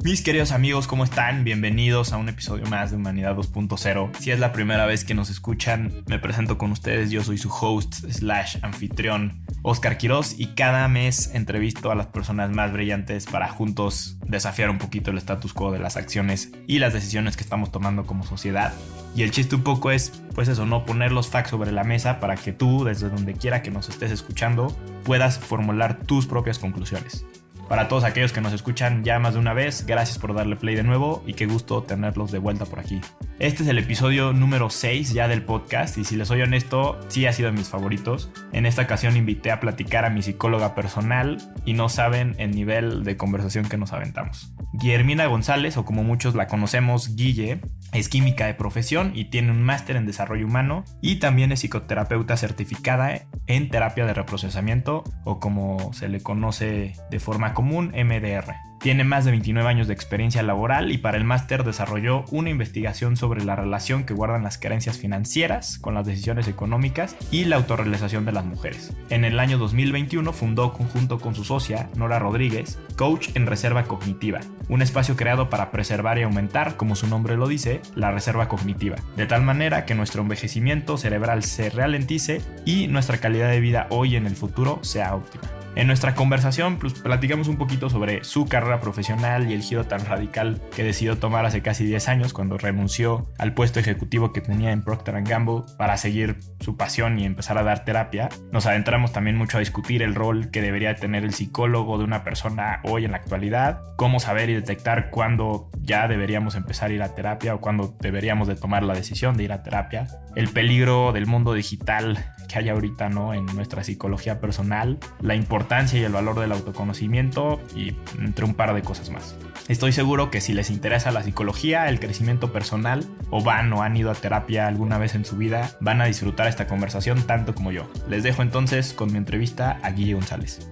Mis queridos amigos, ¿cómo están? Bienvenidos a un episodio más de Humanidad 2.0. Si es la primera vez que nos escuchan, me presento con ustedes. Yo soy su host / anfitrión, Oscar Quiroz, y cada mes entrevisto a las personas más brillantes para juntos desafiar un poquito el status quo de las acciones y las decisiones que estamos tomando como sociedad. Y el chiste un poco es, pues eso, ¿no? Poner los facts sobre la mesa para que tú, desde donde quiera que nos estés escuchando, puedas formular tus propias conclusiones. Para todos aquellos que nos escuchan ya más de una vez, gracias por darle play de nuevo y qué gusto tenerlos de vuelta por aquí. Este es el episodio número 6 ya del podcast y si les soy honesto, sí ha sido de mis favoritos. En esta ocasión invité a platicar a mi psicóloga personal y no saben el nivel de conversación que nos aventamos. Guillermina González, o como muchos la conocemos, Guille, es química de profesión y tiene un máster en desarrollo humano y también es psicoterapeuta certificada en terapia de reprocesamiento, o como se le conoce de forma común, MDR. Tiene más de 29 años de experiencia laboral y para el máster desarrolló una investigación sobre la relación que guardan las creencias financieras con las decisiones económicas y la autorrealización de las mujeres. En el año 2021 fundó, junto con su socia Nora Rodríguez, Coach en Reserva Cognitiva, un espacio creado para preservar y aumentar, como su nombre lo dice, la reserva cognitiva, de tal manera que nuestro envejecimiento cerebral se ralentice y nuestra calidad de vida hoy y en el futuro sea óptima. En nuestra conversación pues, platicamos un poquito sobre su carrera profesional y el giro tan radical que decidió tomar hace casi 10 años cuando renunció al puesto ejecutivo que tenía en Procter & Gamble para seguir su pasión y empezar a dar terapia. Nos adentramos también mucho a discutir el rol que debería tener el psicólogo de una persona hoy en la actualidad, cómo saber y detectar cuándo ya deberíamos empezar a ir a terapia o cuándo deberíamos de tomar la decisión de ir a terapia, el peligro del mundo digital que hay ahorita, ¿no?, en nuestra psicología personal, la importancia y el valor del autoconocimiento y entre un par de cosas más. Estoy seguro que si les interesa la psicología, el crecimiento personal o van o han ido a terapia alguna vez en su vida, van a disfrutar esta conversación tanto como yo. Les dejo entonces con mi entrevista a Guille González.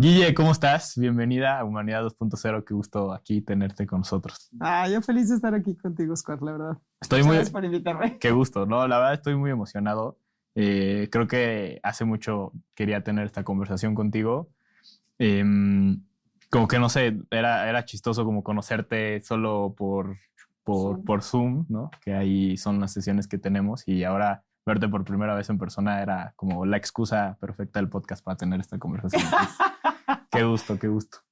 Guille, ¿cómo estás? Bienvenida a Humanidad 2.0. Qué gusto aquí tenerte con nosotros. Yo feliz de estar aquí contigo, Oscar, la verdad. Gracias por invitarme. Qué gusto, ¿no? La verdad estoy muy emocionado. Creo que hace mucho quería tener esta conversación contigo. Como que no sé, era chistoso como conocerte solo por Zoom, ¿no? Que ahí son las sesiones que tenemos y ahora verte por primera vez en persona era como la excusa perfecta del podcast para tener esta conversación. Qué gusto.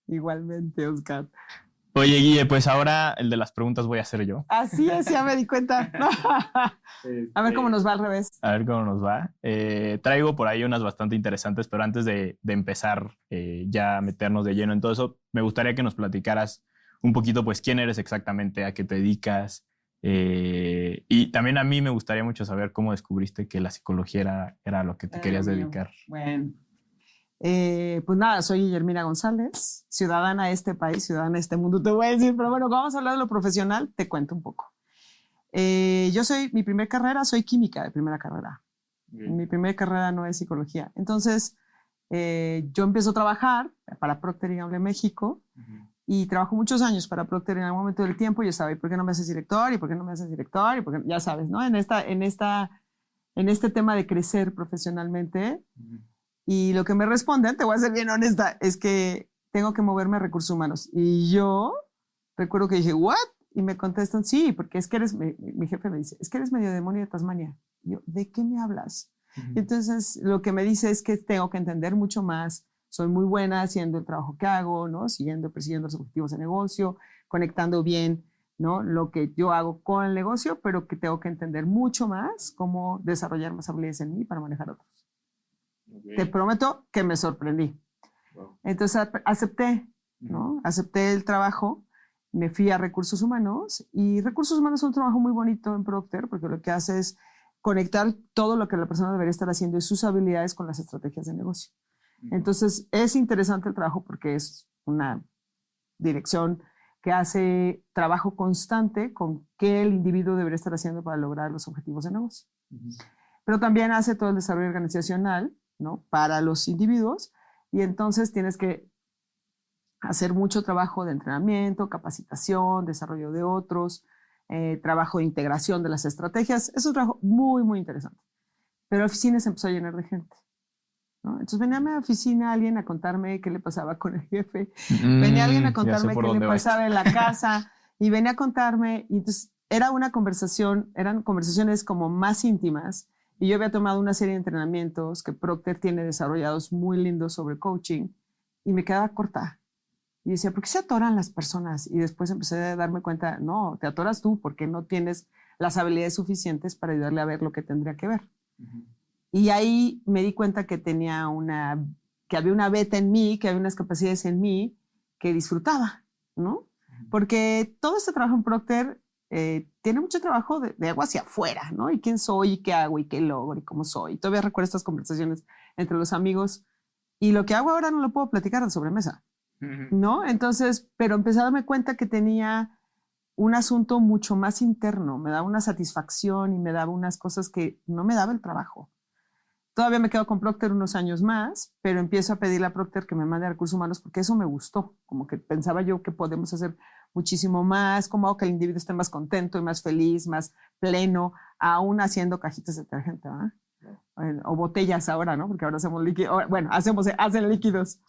Igualmente, Oscar. Oye, Guille, pues ahora el de las preguntas voy a hacer yo. Así es, ya me di cuenta. A ver cómo nos va al revés. A ver cómo nos va. Traigo por ahí unas bastante interesantes, pero antes de empezar ya a meternos de lleno en todo eso, me gustaría que nos platicaras un poquito, pues, quién eres exactamente, a qué te dedicas. Y también a mí me gustaría mucho saber cómo descubriste que la psicología era lo que te querías dedicar. Bueno, pues nada, soy Guillermina González, ciudadana de este país, ciudadana de este mundo, te voy a decir, pero bueno, vamos a hablar de lo profesional, te cuento un poco. Mi primera carrera, soy química de primera carrera. Bien. Mi primera carrera no es psicología. Entonces, yo empiezo a trabajar para Procter & Gamble México. Y trabajo muchos años para Procter en algún momento del tiempo. Yo sabía, ¿por qué no me haces director? ¿Y por qué no me haces director? Y por qué, ya sabes, ¿no? En este tema de crecer profesionalmente. Y lo que me responden, te voy a ser bien honesta, es que tengo que moverme a recursos humanos. Y yo recuerdo que dije, ¿what? Y me contestan, sí, porque es que mi jefe me dice, es que eres medio demonio de Tasmania. Y yo, ¿de qué me hablas? Entonces, lo que me dice es que tengo que entender mucho más. Soy muy buena haciendo el trabajo que hago, ¿no? Persiguiendo los objetivos de negocio, conectando bien, ¿no?, lo que yo hago con el negocio, pero que tengo que entender mucho más cómo desarrollar más habilidades en mí para manejar a otros. Okay. Te prometo que me sorprendí. Wow. Entonces acepté, ¿no? Acepté el trabajo, me fui a Recursos Humanos y Recursos Humanos es un trabajo muy bonito en Procter porque lo que hace es conectar todo lo que la persona debería estar haciendo y sus habilidades con las estrategias de negocio. Entonces es interesante el trabajo porque es una dirección que hace trabajo constante con qué el individuo debería estar haciendo para lograr los objetivos de negocio. Pero también hace todo el desarrollo organizacional, ¿no?, para los individuos y entonces tienes que hacer mucho trabajo de entrenamiento, capacitación, desarrollo de otros, trabajo de integración de las estrategias. Es un trabajo muy, muy interesante. Pero la oficina se empezó a llenar de gente. ¿no? Entonces venía a mi oficina alguien a contarme qué le pasaba con el jefe, venía alguien a contarme qué le pasaba en la casa y venía a contarme, y entonces era una conversación, eran conversaciones como más íntimas, y yo había tomado una serie de entrenamientos que Procter tiene desarrollados muy lindos sobre coaching y me quedaba corta. Y decía, ¿por qué se atoran las personas? Y después empecé a darme cuenta, no, te atoras tú porque no tienes las habilidades suficientes para ayudarle a ver lo que tendría que ver. Y ahí me di cuenta que que había una beta en mí, que había unas capacidades en mí que disfrutaba, ¿no? Porque todo este trabajo en Procter tiene mucho trabajo de algo hacia afuera, ¿no? Y quién soy, y qué hago, y qué logro, y cómo soy. Y todavía recuerdo estas conversaciones entre los amigos. Y lo que hago ahora no lo puedo platicar de sobremesa, ¿no? Entonces, pero empecé a darme cuenta que tenía un asunto mucho más interno. Me daba una satisfacción y me daba unas cosas que no me daba el trabajo. Todavía me quedo con Procter unos años más, pero empiezo a pedirle a Procter que me mande a recursos humanos porque eso me gustó. Como que pensaba yo que podemos hacer muchísimo más, como hago que el individuo esté más contento y más feliz, más pleno, aún haciendo cajitas de detergente, ¿verdad? O botellas ahora, ¿no? Porque ahora hacemos líquidos, bueno, hacen líquidos.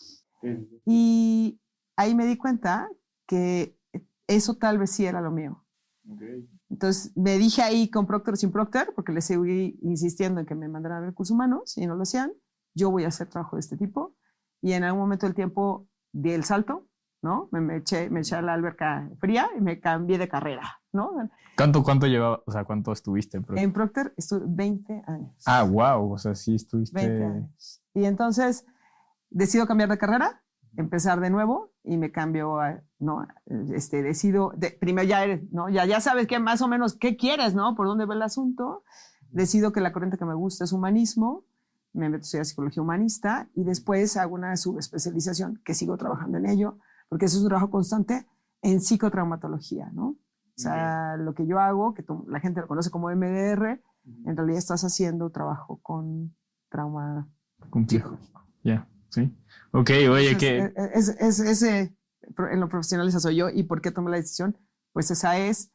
Y ahí me di cuenta que eso tal vez sí era lo mío. Okay. Entonces me dije ahí con Procter o sin Procter, porque les seguí insistiendo en que me mandaran a recursos humanos y no lo hacían, yo voy a hacer trabajo de este tipo. Y en algún momento del tiempo di el salto, ¿no? Me eché a la alberca fría y me cambié de carrera, ¿no? ¿Cuánto llevaba, o sea, cuánto estuviste? En Procter estuve 20 años. Ah, wow, o sea, sí estuviste... 20 años. Y entonces decido cambiar de carrera, empezar de nuevo y me cambio a, ¿no? Decido, primero ya eres, ¿no? Ya sabes que más o menos qué quieres, ¿no? Por dónde va el asunto. Decido que la corriente que me gusta es humanismo, me meto a psicología humanista y después hago una subespecialización que sigo trabajando en ello, porque eso es un trabajo constante en psicotraumatología, ¿no? O sea, lo que yo hago, que la gente lo conoce como MDR, en realidad estás haciendo trabajo con trauma complejo. Ya, sí. Ok, oye, que... en lo profesional esa soy yo. ¿Y por qué tomé la decisión? Pues esa es.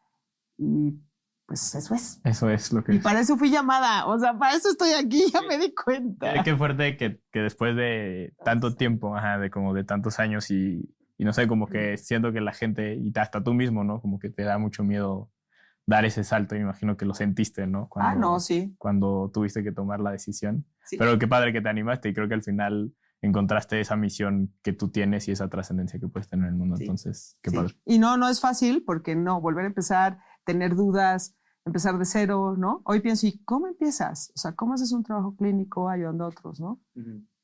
Y pues eso es. Eso es lo que... Y para eso fui llamada. O sea, para eso estoy aquí, ya me di cuenta. Qué fuerte que después de tanto tiempo, de tantos años y no sé, como que siento que la gente, y hasta tú mismo, ¿no? Como que te da mucho miedo dar ese salto. Me imagino que lo sentiste, ¿no? Sí. Cuando tuviste que tomar la decisión. Sí. Pero qué padre que te animaste y creo que al final encontraste esa misión que tú tienes y esa trascendencia que puedes tener en el mundo. Sí. Entonces, qué padre. Y no es fácil porque volver a empezar, tener dudas, empezar de cero, ¿no? Hoy pienso, ¿y cómo empiezas? O sea, ¿cómo haces un trabajo clínico ayudando a otros, no?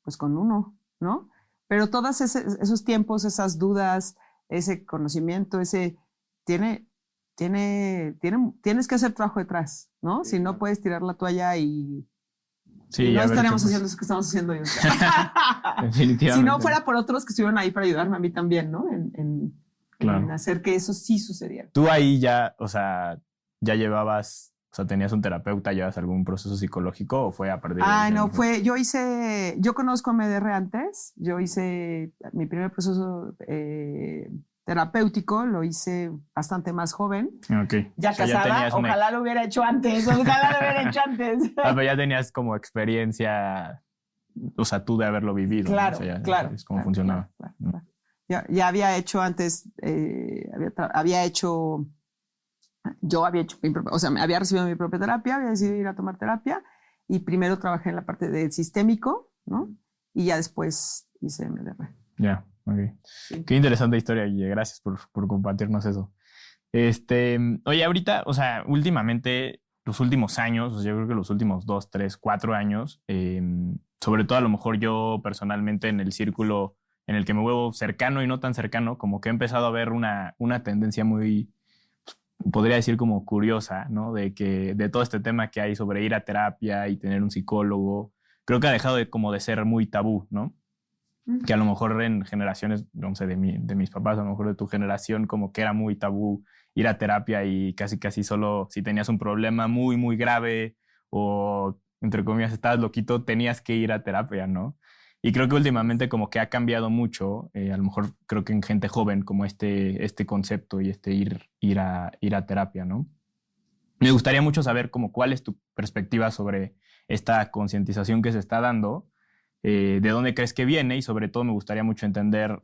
Pues con uno, ¿no? Pero todos esos tiempos, esas dudas, ese conocimiento, tienes que hacer trabajo detrás, ¿no? Sí, si no, puedes tirar la toalla y no estaríamos haciendo eso que estamos haciendo hoy. Definitivamente. Si no fuera por otros que estuvieron ahí para ayudarme a mí también, ¿no? En hacer que eso sí sucediera. Tú ahí ya, o sea, ya llevabas, o sea, tenías un terapeuta, ¿llevas algún proceso psicológico o fue a partir de yo conozco a MDR antes, yo hice mi primer proceso terapéutico, lo hice bastante más joven. Okay. Ya casada, ojalá lo hubiera hecho antes, Pero ya tenías como experiencia, o sea, tú de haberlo vivido. Claro, ¿no? O sea, claro. Es como funcionaba. Claro. Ya había hecho antes, había hecho había recibido mi propia terapia, había decidido ir a tomar terapia y primero trabajé en la parte del sistémico, ¿no? Y ya después hice MDR. Ya, ok. Sí. Qué interesante historia, Guille. Gracias por compartirnos eso. Oye, ahorita, o sea, últimamente, los últimos años, yo creo que los últimos 2, 3, 4 años, sobre todo a lo mejor yo personalmente en el círculo en el que me muevo cercano y no tan cercano, como que he empezado a ver una tendencia muy, podría decir como curiosa, ¿no? De todo este tema que hay sobre ir a terapia y tener un psicólogo, creo que ha dejado de ser muy tabú, ¿no? Que a lo mejor en generaciones, no sé, de mis papás, a lo mejor de tu generación, como que era muy tabú ir a terapia y casi solo si tenías un problema muy, muy grave o, entre comillas, estabas loquito, tenías que ir a terapia, ¿no? Y creo que últimamente como que ha cambiado mucho, a lo mejor creo que en gente joven, como este concepto y ir a terapia, ¿no? Me gustaría mucho saber como cuál es tu perspectiva sobre esta concientización que se está dando ¿De dónde crees que viene? Y sobre todo me gustaría mucho entender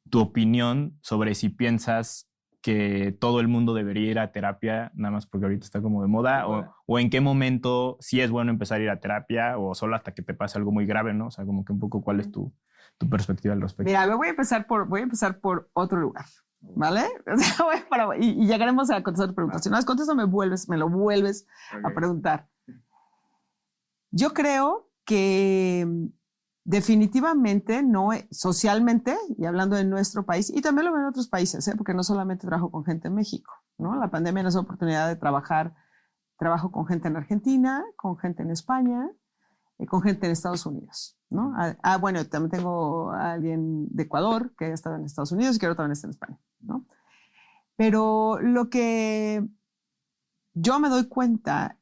tu opinión sobre si piensas que todo el mundo debería ir a terapia, nada más porque ahorita está como de moda, o en qué momento sí es bueno empezar a ir a terapia, o solo hasta que te pase algo muy grave, ¿no? O sea, como que un poco cuál es tu perspectiva al respecto. Mira, voy a empezar por otro lugar, ¿vale? O sea, y llegaremos a contestar tu pregunta. Si no las contesto, me lo vuelves a preguntar. Yo creo que definitivamente no, socialmente, y hablando de nuestro país, y también lo veo en otros países, porque no solamente trabajo con gente en México, ¿no? La pandemia nos da oportunidad de trabajo con gente en Argentina, con gente en España, y con gente en Estados Unidos, ¿no? Bueno, también tengo a alguien de Ecuador que ha estado en Estados Unidos y que ahora también está en España, ¿no? Pero lo que yo me doy cuenta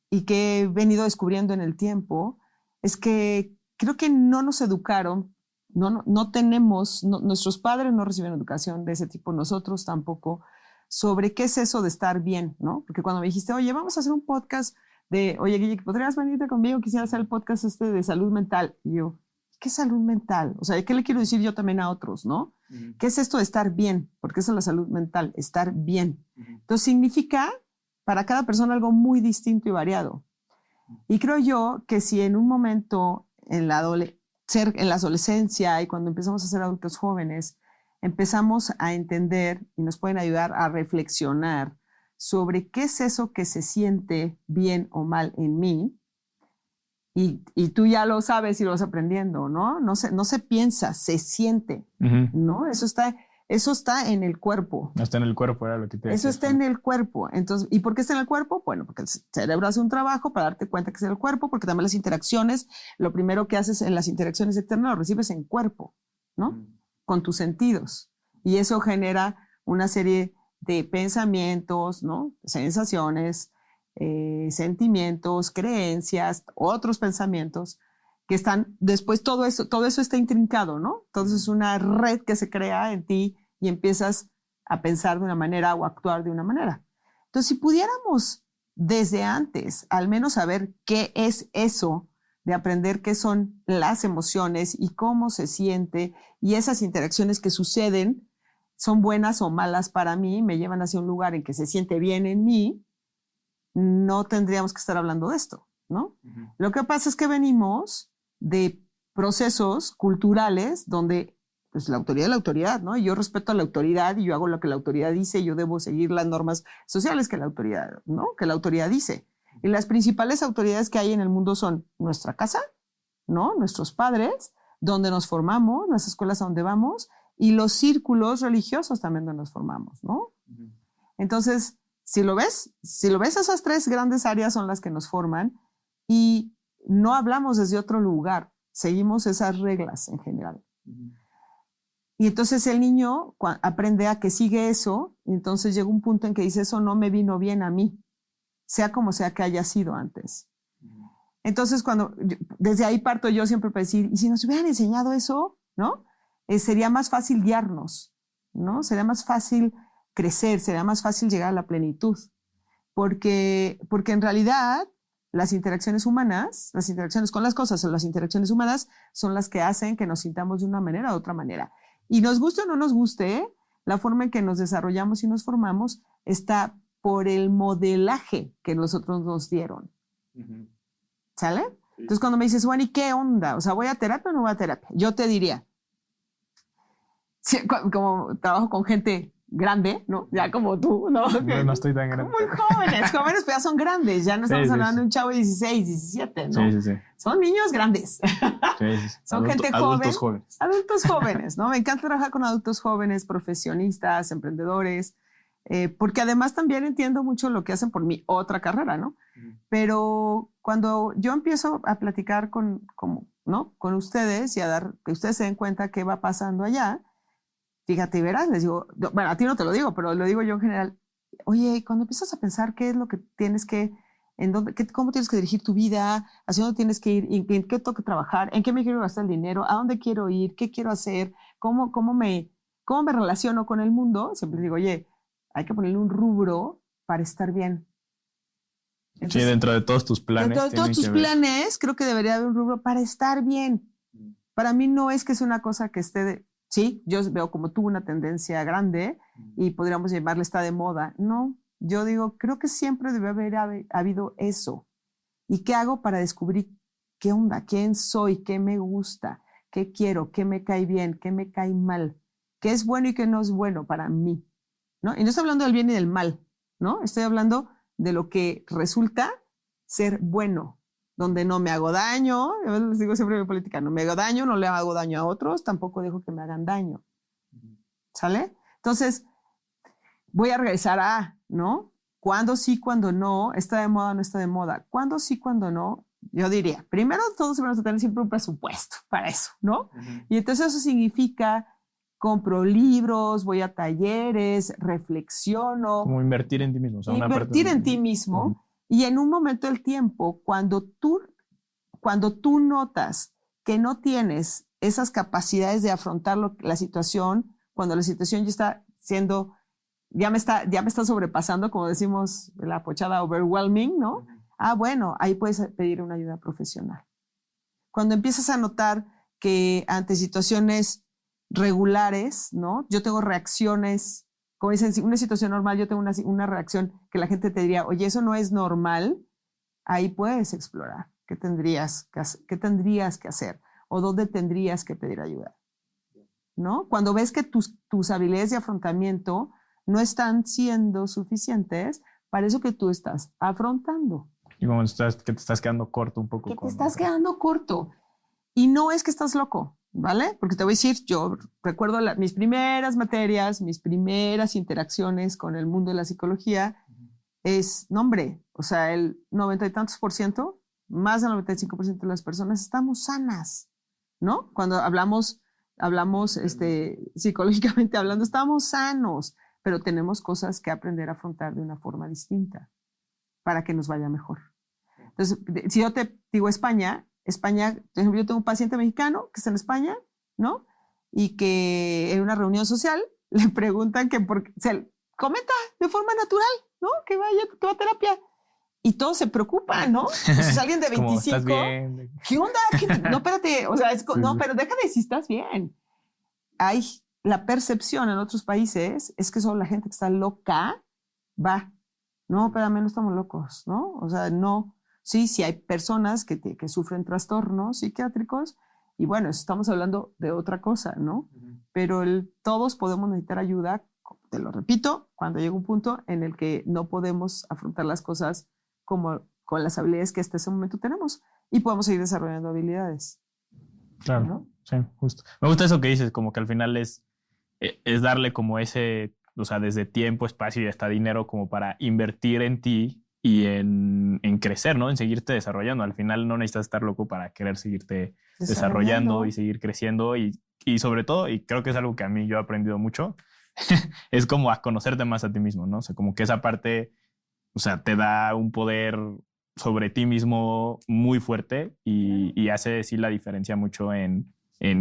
y que he venido descubriendo en el tiempo es que creo que no nos educaron, no tenemos, nuestros padres no reciben educación de ese tipo, nosotros tampoco, sobre qué es eso de estar bien, ¿no? Porque cuando me dijiste, oye, vamos a hacer un podcast oye, Guille, ¿podrías venirte conmigo? Quisiera hacer el podcast de salud mental. Y yo, ¿qué es salud mental? O sea, ¿qué le quiero decir yo también a otros, no? ¿Qué es esto de estar bien? Porque eso es la salud mental, estar bien. Entonces significa para cada persona algo muy distinto y variado. Y creo yo que si en un momento en la adolescencia y cuando empezamos a ser adultos jóvenes, empezamos a entender y nos pueden ayudar a reflexionar sobre qué es eso que se siente bien o mal en mí, y tú ya lo sabes y lo vas aprendiendo, ¿no? No se piensa, se siente, ¿no? Eso está en el cuerpo. No está en el cuerpo, era lo que te decía. Eso está en el cuerpo. Entonces, ¿y por qué está en el cuerpo? Bueno, porque el cerebro hace un trabajo para darte cuenta que es en el cuerpo, porque también las interacciones, lo primero que haces en las interacciones externas lo recibes en cuerpo, ¿no? Con tus sentidos. Y eso genera una serie de pensamientos, ¿no? Sensaciones, sentimientos, creencias, otros pensamientos que están después, todo eso está intrincado, ¿no? Entonces es una red que se crea en ti y empiezas a pensar de una manera o a actuar de una manera. Entonces, si pudiéramos desde antes al menos saber qué es eso de aprender qué son las emociones y cómo se siente y esas interacciones que suceden, son buenas o malas para mí, me llevan hacia un lugar en que se siente bien en mí, no tendríamos que estar hablando de esto, ¿no? Lo que pasa es que venimos de procesos culturales donde pues, la autoridad es la autoridad, ¿no? Y yo respeto a la autoridad y yo hago lo que la autoridad dice y yo debo seguir las normas sociales que la autoridad, ¿no? Que la autoridad dice. Y las principales autoridades que hay en el mundo son nuestra casa, ¿no? Nuestros padres, donde nos formamos, las escuelas a donde vamos, y los círculos religiosos también donde nos formamos, ¿no? Entonces, si lo ves, esas tres grandes áreas son las que nos forman y no hablamos desde otro lugar, seguimos esas reglas en general. Y entonces el niño aprende a que sigue eso, y entonces llega un punto en que dice, eso no me vino bien a mí, sea como sea que haya sido antes. Entonces, desde ahí parto yo siempre para decir, ¿y si nos hubieran enseñado eso, no? Sería más fácil guiarnos, ¿no? Sería más fácil crecer, sería más fácil llegar a la plenitud. Porque en realidad las interacciones humanas, las interacciones con las cosas o las interacciones humanas son las que hacen que nos sintamos de una manera o de otra manera. Y nos guste o no nos guste, la forma en que nos desarrollamos y nos formamos está por el modelaje que nosotros nos dieron. ¿Sale? Entonces cuando me dices, bueno, ¿y qué onda? O sea, ¿voy a terapia o no voy a terapia? Yo te diría, como trabajo con gente grande, ¿no? Ya como tú, ¿no? No estoy tan grande. Muy jóvenes, pero ya son grandes. Ya no estamos hablando de un chavo de 16, 17, ¿no? Sí. Son niños grandes. Son gente joven. Adultos jóvenes, ¿no? Me encanta trabajar con adultos jóvenes, profesionistas, emprendedores, porque además también entiendo mucho lo que hacen por mi otra carrera, ¿no? Pero cuando yo empiezo a platicar con ustedes y que ustedes se den cuenta qué va pasando allá, fíjate y verás, les digo, bueno, a ti no te lo digo, pero lo digo yo en general, oye, cuando empiezas a pensar qué es lo que tienes que, cómo tienes que dirigir tu vida, hacia dónde tienes que ir, en qué tengo que trabajar, en qué me quiero gastar el dinero, a dónde quiero ir, qué quiero hacer, cómo me relaciono con el mundo, siempre digo, oye, hay que ponerle un rubro para estar bien. Sí, dentro de todos tus planes. Dentro de todos tus planes, creo que debería haber un rubro para estar bien. Para mí no es que es una cosa que esté sí, yo veo como tú una tendencia grande y podríamos llamarle está de moda. No, yo digo, creo que siempre debe haber habido eso. ¿Y qué hago para descubrir qué onda, quién soy, qué me gusta, qué quiero, qué me cae bien, qué me cae mal, qué es bueno y qué no es bueno para mí? ¿No? Y no estoy hablando del bien y del mal, ¿no? Estoy hablando de lo que resulta ser bueno, donde no me hago daño. Yo les digo siempre en mi política, no me hago daño, no le hago daño a otros, tampoco dejo que me hagan daño. ¿Sale? Entonces, voy a regresar a, ¿no? ¿Cuándo sí, cuándo no? ¿Está de moda o no está de moda? ¿Cuándo sí, cuándo no? Yo diría, primero todos vamos a tener siempre un presupuesto para eso, ¿no? Y entonces eso significa compro libros, voy a talleres, reflexiono. Como invertir en ti mismo. O sea, invertir en ti mismo. Y en un momento del tiempo, cuando tú notas que no tienes esas capacidades de afrontar la situación, cuando la situación ya está siendo, ya me está sobrepasando, como decimos la pochada, overwhelming, ¿no? Bueno, ahí puedes pedir una ayuda profesional. Cuando empiezas a notar que ante situaciones regulares, ¿no? Yo tengo reacciones, como dicen, una situación normal, yo tengo una reacción que la gente te diría, oye, eso no es normal, ahí puedes explorar qué tendrías que hacer o dónde tendrías que pedir ayuda, ¿no? Cuando ves que tus habilidades de afrontamiento no están siendo suficientes para eso que tú estás afrontando. Y como que te estás quedando corto un poco. Que te estás quedando corto. Y no es que estás loco, ¿vale? Porque te voy a decir, yo recuerdo mis primeras materias, mis primeras interacciones con el mundo de la psicología, no hombre, o sea, el 90 y tantos %, más del 95% de las personas estamos sanas, ¿no? Cuando hablamos psicológicamente hablando, estamos sanos, pero tenemos cosas que aprender a afrontar de una forma distinta para que nos vaya mejor. Entonces, si yo te digo España, por ejemplo, yo tengo un paciente mexicano que está en España, ¿no? Y que en una reunión social le preguntan que se comenta de forma natural, ¿no? Que va a terapia. Y todos se preocupan, ¿no? Entonces alguien de 25, ¿estás bien? ¿Qué onda? No, espérate, o sea, no, pero deja de decir si estás bien. La percepción en otros países es que solo la gente que está loca va. No, espérame, no estamos locos, ¿no? O sea, no. Sí hay personas que sufren trastornos psiquiátricos y bueno, estamos hablando de otra cosa, ¿no? Pero todos podemos necesitar ayuda, te lo repito, cuando llega un punto en el que no podemos afrontar las cosas como con las habilidades que hasta ese momento tenemos y podemos seguir desarrollando habilidades. Claro, ¿no? Sí, justo. Me gusta eso que dices, como que al final es darle como ese, o sea, desde tiempo, espacio y hasta dinero como para invertir en ti y en crecer, ¿no? En seguirte desarrollando. Al final no necesitas estar loco para querer seguirte desarrollando y seguir creciendo y sobre todo, y creo que es algo que a mí yo he aprendido mucho, es como a conocerte más a ti mismo, ¿no? O sea, como que esa parte, o sea, te da un poder sobre ti mismo muy fuerte y hace sí la diferencia mucho en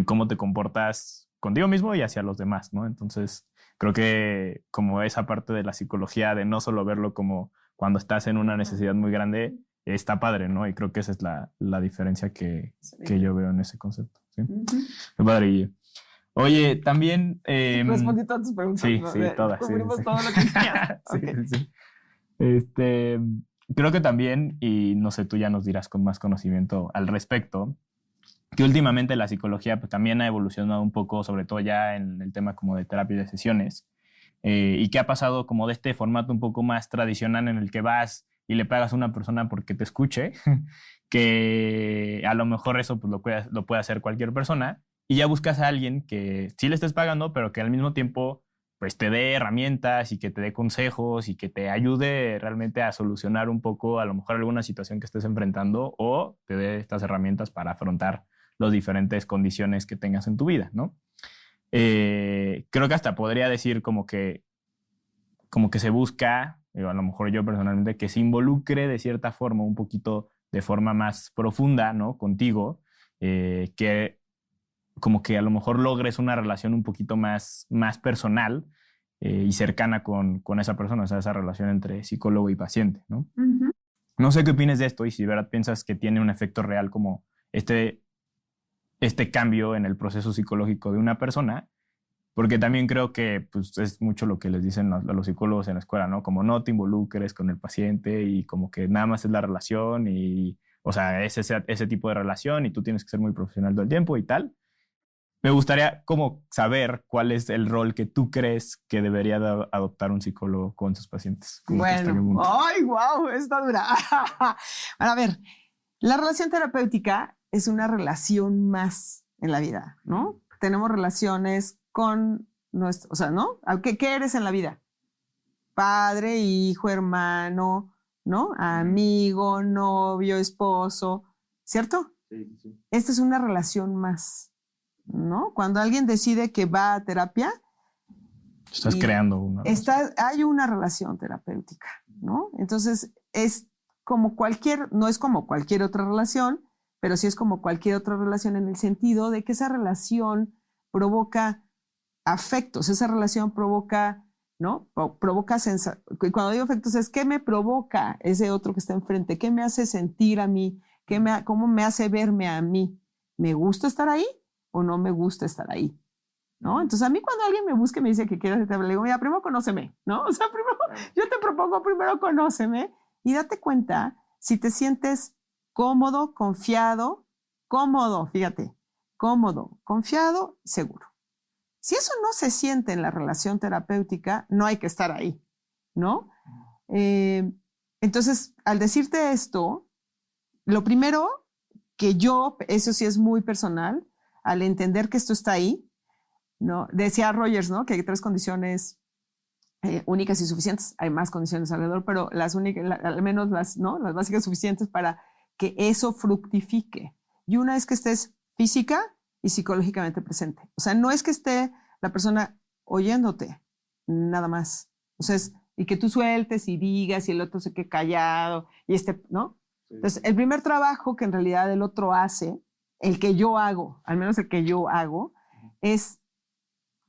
cómo te comportas contigo mismo y hacia los demás, ¿no? Entonces, creo que como esa parte de la psicología, de no solo verlo como cuando estás en una necesidad muy grande, está padre, ¿no? Y creo que esa es la diferencia que yo veo en ese concepto. ¿Sí? Qué padre, Guille. Oye, también... respondí todas tus preguntas. Sí, todas. Cubrimos todo lo que querías. Sí. Creo que también, y no sé, tú ya nos dirás con más conocimiento al respecto, que últimamente la psicología pues, también ha evolucionado un poco, sobre todo ya en el tema como de terapia de sesiones, y que ha pasado como de este formato un poco más tradicional en el que vas y le pagas a una persona porque te escuche, que a lo mejor eso pues, lo puede hacer cualquier persona, y ya buscas a alguien que sí le estés pagando, pero que al mismo tiempo pues, te dé herramientas y que te dé consejos y que te ayude realmente a solucionar un poco a lo mejor alguna situación que estés enfrentando o te dé estas herramientas para afrontar las diferentes condiciones que tengas en tu vida, ¿no? Creo que hasta podría decir como que se busca, a lo mejor yo personalmente, que se involucre de cierta forma, un poquito de forma más profunda, ¿no? Contigo, que como que a lo mejor logres una relación un poquito más personal y cercana con esa persona, o sea, esa relación entre psicólogo y paciente, ¿no? No sé qué opinas de esto y si de verdad piensas que tiene un efecto real como este cambio en el proceso psicológico de una persona, porque también creo que pues, es mucho lo que les dicen a los psicólogos en la escuela, ¿no? Como no te involucres con el paciente y como que nada más es la relación y, o sea, es ese tipo de relación y tú tienes que ser muy profesional todo el tiempo y tal. Me gustaría como saber cuál es el rol que tú crees que debería adoptar un psicólogo con sus pacientes. Bueno, ¡ay, wow! Está dura. A ver, la relación terapéutica es una relación más en la vida, ¿no? Tenemos relaciones con nuestro, o sea, ¿no? ¿Qué eres en la vida? Padre, hijo, hermano, ¿no? Amigo, novio, esposo, ¿cierto? Sí. Esta es una relación más, ¿no? Cuando alguien decide que va a terapia, estás creando una hay una relación terapéutica, ¿no? Entonces es como no es como cualquier otra relación, pero sí es como cualquier otra relación en el sentido de que esa relación provoca afectos, esa relación provoca, ¿no? Provoca sensaciones. Cuando digo afectos es qué me provoca ese otro que está enfrente, qué me hace sentir a mí, cómo me hace verme a mí. ¿Me gusta estar ahí o no me gusta estar ahí? ¿No? Entonces a mí cuando alguien me busca y me dice que quiere hacer, le digo, mira, primero conóceme, ¿no? O sea, yo te propongo primero conóceme y date cuenta si te sientes cómodo, confiado, fíjate, cómodo, confiado, seguro. Si eso no se siente en la relación terapéutica, no hay que estar ahí, ¿no? Entonces, al decirte esto, lo primero que eso sí es muy personal, al entender que esto está ahí, ¿no? Decía Rogers, ¿no? Que hay 3 condiciones únicas y suficientes. Hay más condiciones alrededor, pero las únicas, al menos las básicas suficientes para que eso fructifique. Y una es que estés física y psicológicamente presente. O sea, no es que esté la persona oyéndote, nada más. O sea, y que tú sueltes y digas y el otro se quede callado y ¿no? Sí. Entonces, el primer trabajo que en realidad el otro hace, el que yo hago, al menos el que yo hago, es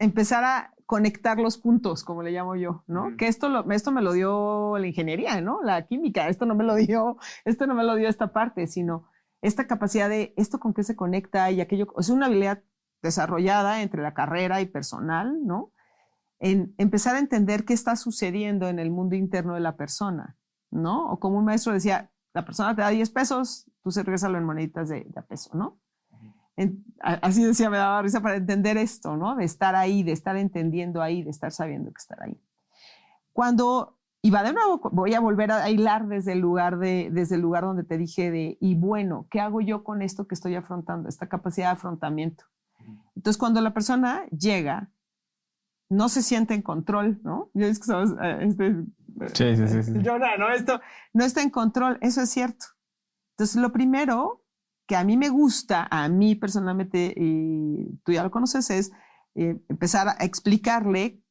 empezar a conectar los puntos, como le llamo yo, ¿no? Que esto me lo dio la ingeniería, ¿no? La química, esto no me lo dio esta parte, sino esta capacidad de esto con qué se conecta y aquello, es una habilidad desarrollada entre la carrera y personal, ¿no? En empezar a entender qué está sucediendo en el mundo interno de la persona, ¿no? O como un maestro decía, la persona te da 10 pesos, tú se regrésalo en moneditas de a peso, ¿no? Así decía, me daba risa para entender esto, ¿no? De estar ahí, de estar entendiendo ahí, de estar sabiendo que estar ahí. Y va de nuevo, voy a volver a hilar desde el lugar donde te dije y bueno, ¿qué hago yo con esto que estoy afrontando? Esta capacidad de afrontamiento. Entonces, cuando la persona llega, no se siente en control, ¿no? Yo es que sabes, sí. Llora, ¿no? Esto no está en control, eso es cierto. Entonces, lo primero que a mí me gusta, a mí personalmente, y tú ya lo conoces, es empezar a explicarle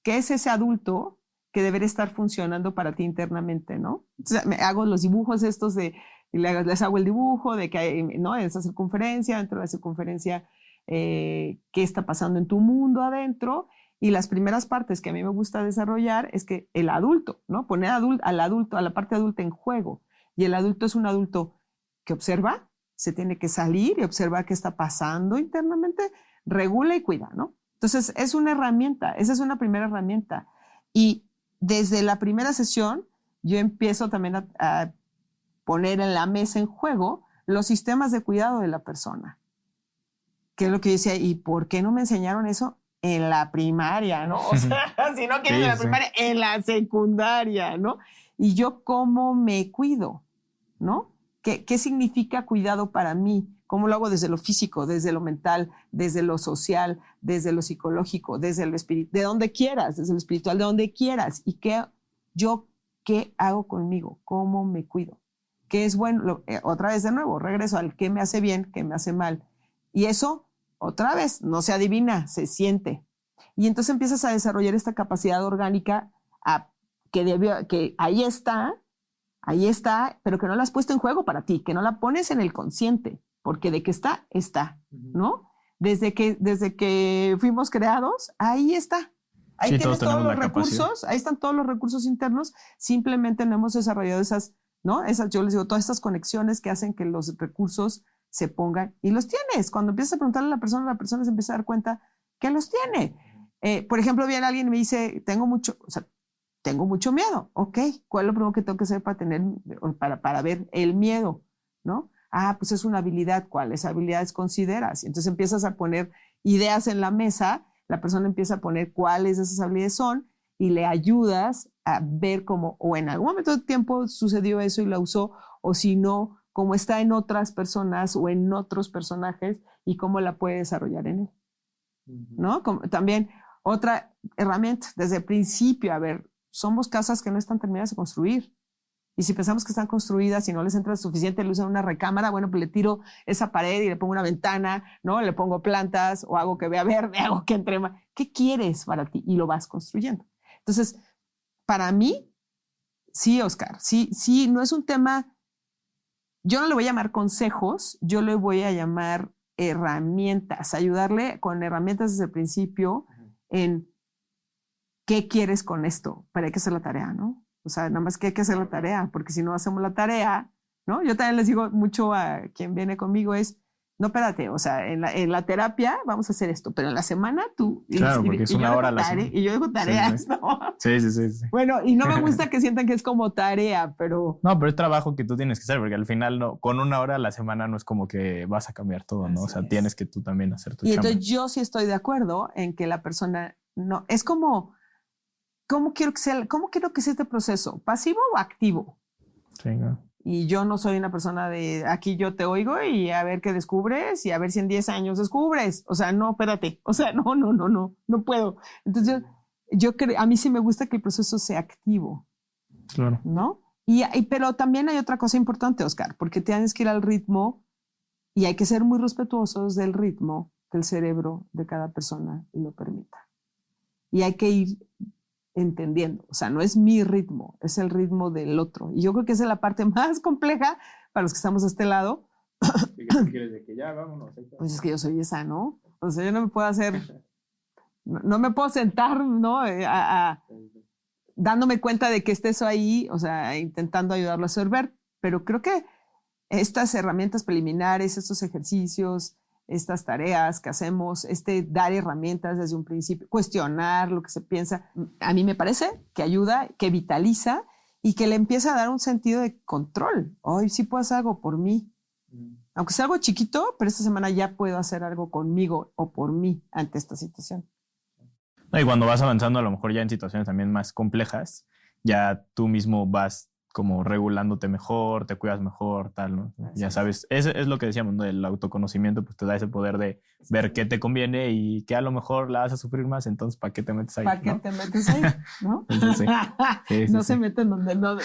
qué es ese adulto que debería estar funcionando para ti internamente, ¿no? Entonces, hago los dibujos estos les hago el dibujo de que hay, ¿no? Esa circunferencia, dentro de la circunferencia, qué está pasando en tu mundo adentro, y las primeras partes que a mí me gusta desarrollar es que el adulto, ¿no? Poner al adulto, a la parte adulta en juego, y el adulto es un adulto que observa, se tiene que salir y observar qué está pasando internamente, regula y cuida, ¿no? Entonces, es una herramienta, esa es una primera herramienta. Y desde la primera sesión, yo empiezo también a poner en la mesa en juego los sistemas de cuidado de la persona. Que es lo que yo decía, ¿y por qué no me enseñaron eso en la primaria, no? O sea, si no quieres en la primaria, en la secundaria, ¿no? Y yo, ¿cómo me cuido? ¿No? ¿Qué significa cuidado para mí? ¿Cómo lo hago desde lo físico, desde lo mental, desde lo social, desde lo psicológico, desde lo espiritual, de donde quieras, desde lo espiritual, de donde quieras? ¿Y qué hago conmigo? ¿Cómo me cuido? ¿Qué es bueno? Otra vez de nuevo, regreso al qué me hace bien, qué me hace mal. Y eso, otra vez, no se adivina, se siente. Y entonces empiezas a desarrollar esta capacidad orgánica que ahí está, pero que no la has puesto en juego para ti, que no la pones en el consciente, porque de que está, ¿no? Desde que fuimos creados, ahí está. Ahí tienes todos los recursos, ahí están todos los recursos internos, simplemente no hemos desarrollado esas ¿no? Yo les digo, todas estas conexiones que hacen que los recursos se pongan y los tienes. Cuando empiezas a preguntarle a la persona se empieza a dar cuenta que los tiene. Por ejemplo, viene alguien y me dice, tengo mucho miedo. Ok, ¿cuál es lo primero que tengo que hacer para ver el miedo? ¿No? Pues es una habilidad. ¿Cuáles habilidades consideras? Y entonces empiezas a poner ideas en la mesa, la persona empieza a poner cuáles de esas habilidades son y le ayudas a ver cómo, o en algún momento de tiempo sucedió eso y la usó, o si no, cómo está en otras personas o en otros personajes y cómo la puede desarrollar en él. ¿No? También otra herramienta, desde el principio, a ver, somos casas que no están terminadas de construir. Y si pensamos que están construidas y no les entra suficiente luz en una recámara, bueno, pues le tiro esa pared y le pongo una ventana, ¿no? Le pongo plantas o hago que vea verde, hago que entre más. ¿Qué quieres para ti? Y lo vas construyendo. Entonces, para mí, sí, Oscar, sí, no es un tema, yo no le voy a llamar consejos, yo le voy a llamar herramientas, ayudarle con herramientas desde el principio en qué quieres con esto, pero hay que hacer la tarea, ¿no? O sea, nada más que hay que hacer la tarea, porque si no hacemos la tarea, ¿no? Yo también les digo mucho a quien viene conmigo no, espérate, o sea, en la terapia vamos a hacer esto, pero en la semana tú... Claro, porque es una hora a la semana. Y yo dejo tareas, sí. ¿no? Sí. Bueno, y no me gusta que sientan que es como tarea, pero... No, pero es trabajo que tú tienes que hacer, porque al final con una hora a la semana no es como que vas a cambiar todo, ¿no? O sea, tienes que tú también hacer tu chamba. Entonces yo sí estoy de acuerdo en que la persona no... Es como... ¿Cómo quiero que sea este proceso? ¿Pasivo o activo? Sí, no. Y yo no soy una persona de aquí yo te oigo y a ver qué descubres y a ver si en 10 años descubres. O sea, no, espérate. O sea, no puedo. Entonces yo creo, a mí sí me gusta que el proceso sea activo. Claro. ¿No? Pero también hay otra cosa importante, Oscar, porque tienes que ir al ritmo y hay que ser muy respetuosos del ritmo que el cerebro de cada persona lo permita. Y hay que ir entendiendo, o sea, no es mi ritmo, es el ritmo del otro. Y yo creo que esa es la parte más compleja para los que estamos de este lado. ¿Qué quieres de que ya vámonos? Pues es que yo soy esa, ¿no? O sea, yo no me puedo no me puedo sentar, ¿no? Dándome cuenta de que esté eso ahí, o sea, intentando ayudarlo a absorber. Pero creo que estas herramientas preliminares, estos ejercicios, estas tareas que hacemos, dar herramientas desde un principio, cuestionar lo que se piensa, a mí me parece que ayuda, que vitaliza y que le empieza a dar un sentido de control. Hoy sí puedo hacer algo por mí. Aunque sea algo chiquito, pero esta semana ya puedo hacer algo conmigo o por mí ante esta situación. No, y cuando vas avanzando, a lo mejor ya en situaciones también más complejas, ya tú mismo vas como regulándote mejor, te cuidas mejor, tal, ¿no? Ya sabes, es lo que decíamos, ¿no? El autoconocimiento pues te da ese poder de ver qué te conviene y que a lo mejor la vas a sufrir más, entonces ¿para qué te metes ahí? ¿Para qué te metes ahí? ¿No? No se mete en donde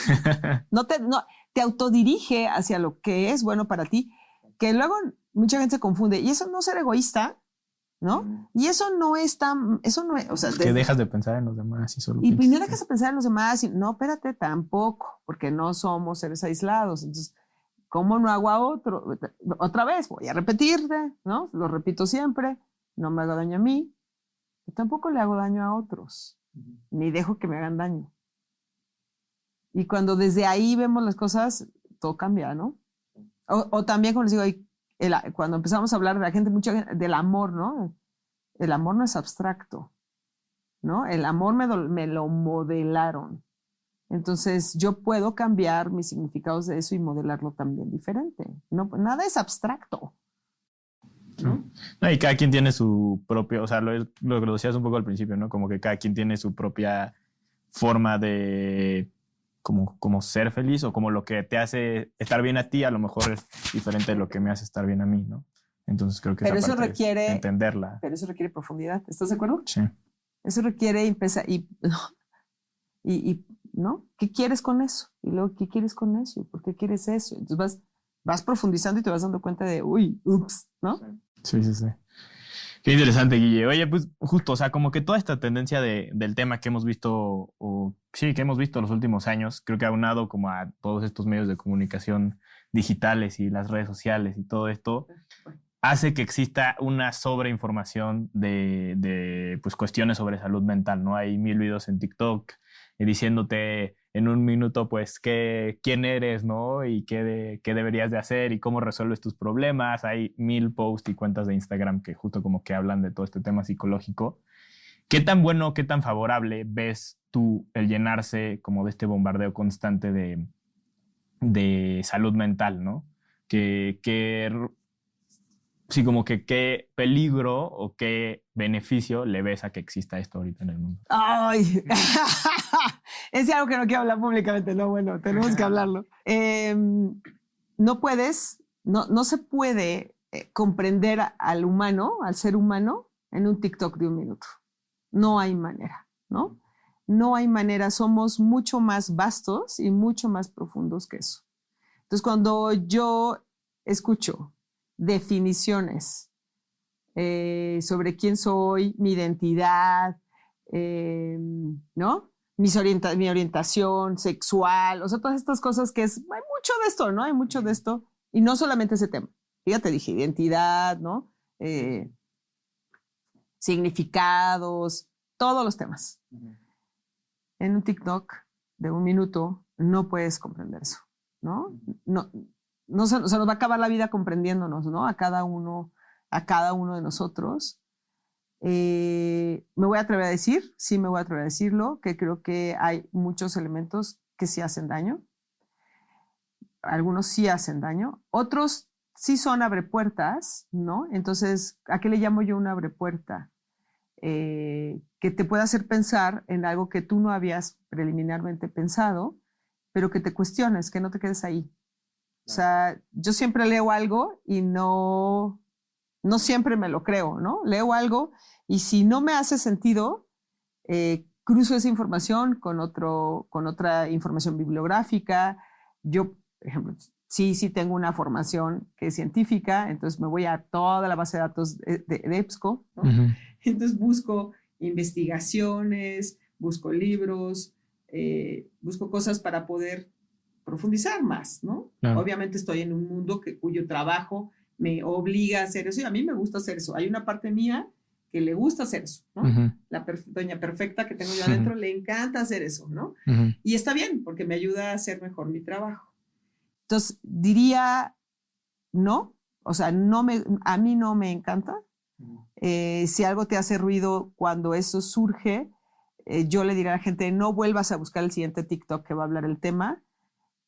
te autodirige hacia lo que es bueno para ti, que luego mucha gente se confunde, y eso no es ser egoísta, ¿no? Y eso no es, o sea, que dejas de pensar en los demás y primero dejas de pensar en los demás y no, espérate, tampoco, porque no somos seres aislados. Entonces, ¿cómo no hago a otro? Otra vez, voy a repetirte, ¿no? Lo repito siempre, no me hago daño a mí, yo tampoco le hago daño a otros, ni dejo que me hagan daño. Y cuando desde ahí vemos las cosas, todo cambia, ¿no? O también, como les digo, cuando empezamos a hablar de la gente, del amor, ¿no? El amor no es abstracto, ¿no? El amor me lo modelaron. Entonces, yo puedo cambiar mis significados de eso y modelarlo también diferente. No, nada es abstracto, ¿no? No, y cada quien tiene su propio, o sea, lo que lo decías un poco al principio, ¿no? Como que cada quien tiene su propia forma de como ser feliz o como lo que te hace estar bien a ti, a lo mejor es diferente de lo que me hace estar bien a mí, ¿no? Entonces creo que pero esa eso parte requiere entenderla. Pero eso requiere profundidad. ¿Estás de acuerdo? Sí. Eso requiere empezar y ¿no? ¿Qué quieres con eso? Y luego, ¿qué quieres con eso? ¿Y por qué quieres eso? Entonces vas profundizando y te vas dando cuenta de, ups, ¿no? Sí. Qué interesante, Guille. Oye, pues justo, o sea, como que toda esta tendencia del tema que hemos visto, que hemos visto los últimos años, creo que ha aunado como a todos estos medios de comunicación digitales y las redes sociales y todo esto, hace que exista una sobreinformación de pues, cuestiones sobre salud mental, ¿no? Hay 1000 videos en TikTok diciéndote en un minuto, pues, quién eres, ¿no? Y qué deberías de hacer y cómo resuelves tus problemas. Hay 1000 posts y cuentas de Instagram que justo como que hablan de todo este tema psicológico. ¿Qué tan bueno, qué tan favorable ves tú el llenarse como de este bombardeo constante de salud mental, ¿no? Sí, como que qué peligro o qué beneficio le ves a que exista esto ahorita en el mundo. Ay, es algo que no quiero hablar públicamente, no, bueno, tenemos que hablarlo. No se puede comprender al humano, al ser humano, en un TikTok de un minuto. No hay manera, ¿no? No hay manera, somos mucho más vastos y mucho más profundos que eso. Entonces, cuando yo escucho definiciones sobre quién soy, mi identidad, ¿no? Mi orientación sexual, o sea, todas estas cosas hay mucho de esto, ¿no? Hay mucho de esto, y no solamente ese tema. Fíjate, dije identidad, ¿no? Significados, todos los temas. En un TikTok de un minuto no puedes comprender eso, ¿no? No se nos va a acabar la vida comprendiéndonos, ¿no? A cada uno de nosotros. Me voy a atrever a decir, sí me voy a atrever a decirlo, que creo que hay muchos elementos que sí hacen daño. Algunos sí hacen daño, otros sí son abrepuertas, ¿no? Entonces, ¿a qué le llamo yo una abrepuerta? Que te pueda hacer pensar en algo que tú no habías preliminarmente pensado, pero que te cuestiones, que no te quedes ahí. O sea, yo siempre leo algo y no siempre me lo creo, ¿no? Leo algo y si no me hace sentido, cruzo esa información con otra información bibliográfica. Yo, por ejemplo, sí tengo una formación que es científica, entonces me voy a toda la base de datos de EBSCO, ¿no? Uh-huh. Entonces busco investigaciones, busco libros, busco cosas para poder profundizar más, ¿no? Claro. Obviamente estoy en un mundo cuyo trabajo me obliga a hacer eso y a mí me gusta hacer eso. Hay una parte mía que le gusta hacer eso, ¿no? Uh-huh. La doña perfecta que tengo yo adentro le encanta hacer eso, ¿no? Uh-huh. Y está bien porque me ayuda a hacer mejor mi trabajo. Entonces diría no, o sea, a mí no me encanta. Si algo te hace ruido cuando eso surge, yo le diré a la gente no vuelvas a buscar el siguiente TikTok que va a hablar el tema.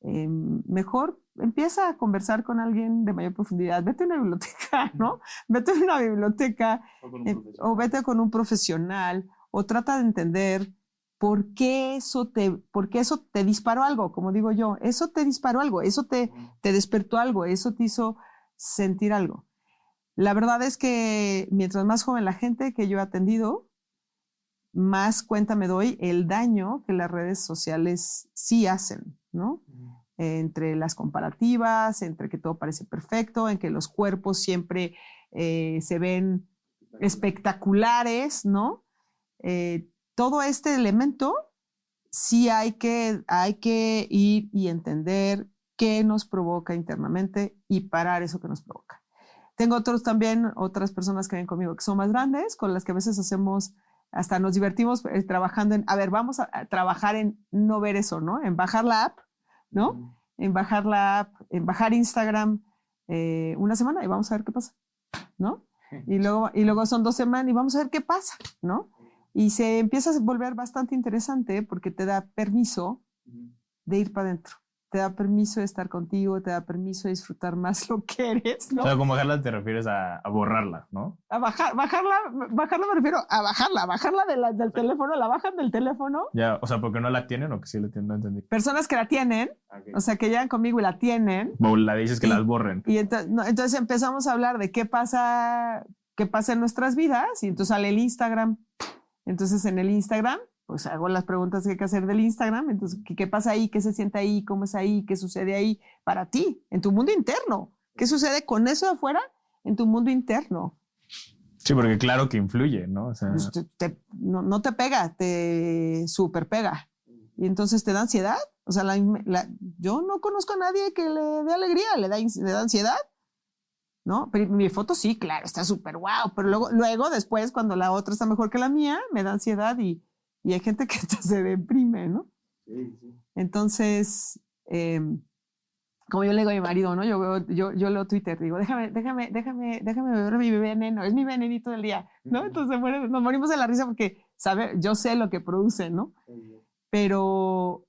Mejor empieza a conversar con alguien de mayor profundidad, vete a una biblioteca, ¿no? Vete a una biblioteca o vete con un profesional o trata de entender por qué eso te disparó algo, como digo yo, eso te disparó algo, eso te despertó algo, eso te hizo sentir algo. La verdad es que mientras más joven la gente que yo he atendido, más cuenta me doy el daño que las redes sociales sí hacen, ¿no? Entre las comparativas, entre que todo parece perfecto, en que los cuerpos siempre se ven espectaculares, ¿no? Todo este elemento sí hay que ir y entender qué nos provoca internamente y parar eso que nos provoca. Tengo otras personas que ven conmigo que son más grandes, con las que a veces hasta nos divertimos trabajando vamos a trabajar en no ver eso, ¿no? En bajar la app, ¿no? En bajar la app, en bajar Instagram una semana y vamos a ver qué pasa, ¿no? Y luego son 2 semanas y vamos a ver qué pasa, ¿no? Y se empieza a volver bastante interesante porque te da permiso de ir para adentro. Te da permiso de estar contigo, te da permiso de disfrutar más lo que eres, ¿no? O sea, con bajarla te refieres a borrarla, ¿no? A bajarla me refiero a bajarla del teléfono, la bajan del teléfono. Ya, o sea, ¿porque no la tienen o que sí la tienen? No entendí. Personas que la tienen, okay. O sea, que llegan conmigo y la tienen. O la dices que las borren. Y entonces empezamos a hablar de qué pasa en nuestras vidas y entonces sale el Instagram. Entonces en el Instagram pues hago las preguntas que hay que hacer del Instagram, entonces, ¿qué pasa ahí? ¿Qué se siente ahí? ¿Cómo es ahí? ¿Qué sucede ahí para ti, en tu mundo interno? ¿Qué sucede con eso de afuera en tu mundo interno? Sí, porque claro que influye, ¿no? O sea, pues no te pega, te super pega. Y entonces te da ansiedad. O sea, yo no conozco a nadie que le dé alegría, le da ansiedad. ¿No? Pero mi foto sí, claro, está súper guau, pero luego después, cuando la otra está mejor que la mía, me da ansiedad y hay gente que se deprime, ¿no? Entonces, como yo le digo a mi marido, ¿no? Yo leo Twitter, digo, déjame beber mi veneno, es mi venenito del día, ¿no? Entonces, bueno, nos morimos de la risa porque, yo sé lo que produce, ¿no? Pero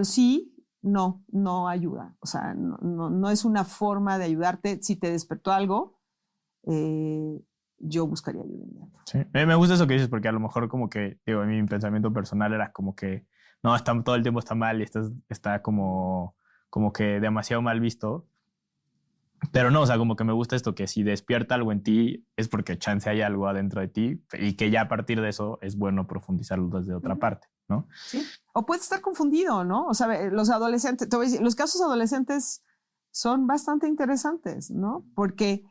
sí, no ayuda. O sea, no es una forma de ayudarte. Si te despertó algo, yo buscaría ayuda inmediata. Sí. Me gusta eso que dices, porque a lo mejor como que, digo, mi pensamiento personal era como que, no, todo el tiempo está mal y está como que demasiado mal visto. Pero no, o sea, como que me gusta esto, que si despierta algo en ti es porque chance hay algo adentro de ti y que ya a partir de eso es bueno profundizarlo desde otra parte, ¿no? Sí, o puedes estar confundido, ¿no? O sea, los adolescentes, te voy a decir, los casos adolescentes son bastante interesantes, ¿no? Porque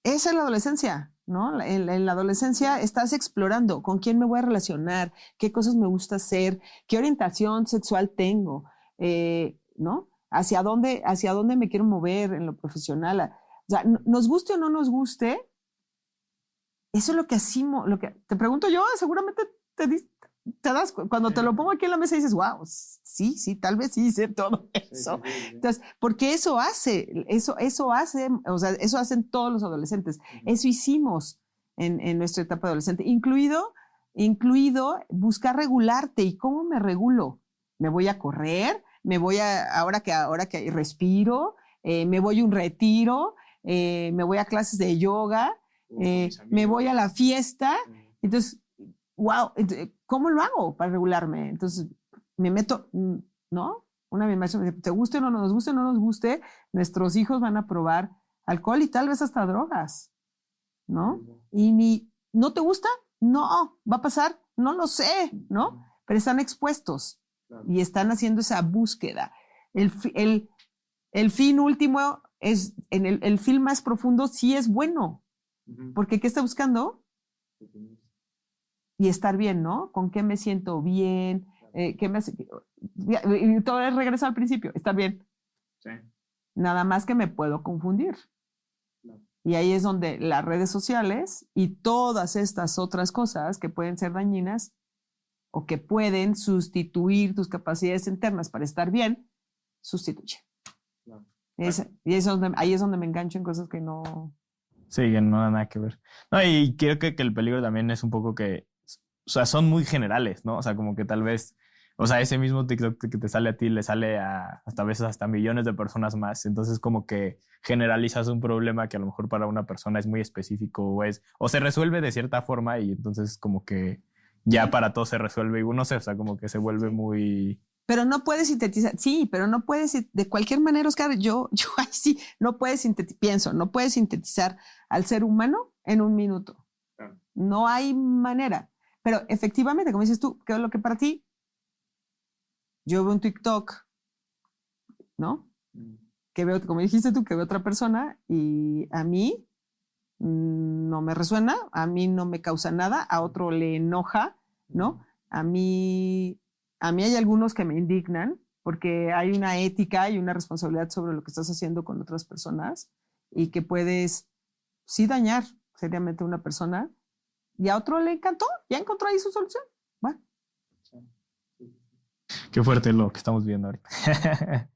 esa es la adolescencia, ¿no? En la adolescencia estás explorando con quién me voy a relacionar, qué cosas me gusta hacer, qué orientación sexual tengo, ¿no? Hacia dónde me quiero mover en lo profesional. O sea, nos guste o no nos guste, eso es lo que hacemos, lo que te pregunto yo, seguramente te das, cuando te lo pongo aquí en la mesa dices, wow, sí, tal vez sí hice todo eso. Sí. Entonces, porque eso hace, o sea, eso hacen todos los adolescentes. Eso hicimos en nuestra etapa adolescente, incluido buscar regularte. ¿Y cómo me regulo? ¿Me voy a correr? ¿Me voy ahora que respiro? ¿Me voy a un retiro? ¿Me voy a clases de yoga? ¿Me voy a la fiesta? Entonces, wow, ¿cómo lo hago para regularme? Entonces me meto, ¿no? Una de mis maestras me dice, ¿te guste o no nos guste o no nos guste? Nuestros hijos van a probar alcohol y tal vez hasta drogas, ¿no? Y ¿no te gusta? No, ¿va a pasar? No lo sé, ¿no? Pero están expuestos y están haciendo esa búsqueda. El fin último es, el fin más profundo sí es bueno, porque ¿qué está buscando? Y estar bien, ¿no? ¿Con qué me siento bien? ¿Qué me hace? Y todo es regreso al principio, estar bien. Sí. Nada más que me puedo confundir. No. Y ahí es donde las redes sociales y todas estas otras cosas que pueden ser dañinas o que pueden sustituir tus capacidades internas para estar bien, sustituyen. No. Ahí es donde me engancho en cosas que no... Sí, que no nada que ver. No, y creo que el peligro también es un poco que, o sea, son muy generales, ¿no? O sea, como que tal vez, o sea, ese mismo TikTok que te sale a ti le sale hasta veces hasta millones de personas más. Entonces, como que generalizas un problema que a lo mejor para una persona es muy específico o se resuelve de cierta forma y entonces como que ya para todos se resuelve y no sé, o sea, como que se vuelve muy... Pero no puedes sintetizar, sí, pero no puedes, de cualquier manera, Oscar, yo ahí sí, no puedes no puedes sintetizar al ser humano en un minuto. Claro. No hay manera. Pero efectivamente, como dices tú, ¿qué es lo que para ti? Yo veo un TikTok, ¿no? Que veo, como dijiste tú, que veo otra persona y a mí no me resuena, a mí no me causa nada, a otro le enoja, ¿no? A mí hay algunos que me indignan porque hay una ética y una responsabilidad sobre lo que estás haciendo con otras personas y que puedes sí dañar seriamente a una persona y a otro le encantó, ya encontró ahí su solución. Bueno. Qué fuerte lo que estamos viendo ahorita.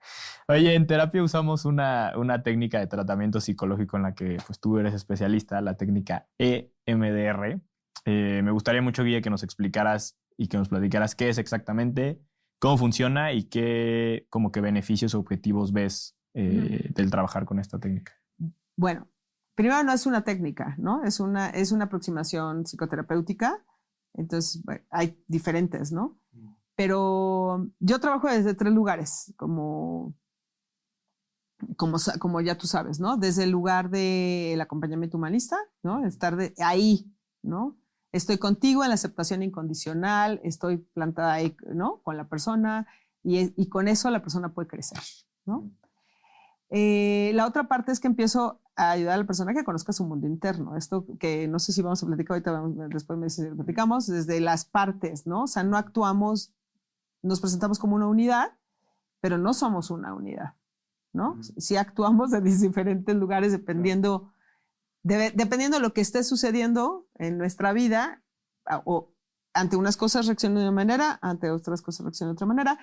Oye, en terapia usamos una técnica de tratamiento psicológico en la que pues, tú eres especialista, la técnica EMDR. Me gustaría mucho, Guille, que nos explicaras y que nos platicaras qué es exactamente, cómo funciona y qué como que beneficios o objetivos ves del trabajar con esta técnica. Bueno, primero no es una técnica, ¿no? Es una aproximación psicoterapéutica. Entonces, bueno, hay diferentes, ¿no? Pero yo trabajo desde 3 lugares, como ya tú sabes, ¿no? Desde el lugar del acompañamiento humanista, ¿no? Estar ahí, ¿no? Estoy contigo en la aceptación incondicional, estoy plantada ahí, ¿no? Con la persona y con eso la persona puede crecer, ¿no? La otra parte es que empiezo a ayudar a la persona que conozca su mundo interno. Esto que no sé si vamos a platicar ahorita, después me dice, platicamos desde las partes, ¿no? O sea, no actuamos, nos presentamos como una unidad, pero no somos una unidad, ¿no? Sí actuamos en diferentes lugares dependiendo de lo que esté sucediendo en nuestra vida o ante unas cosas reacciono de una manera, ante otras cosas reacciono de otra manera.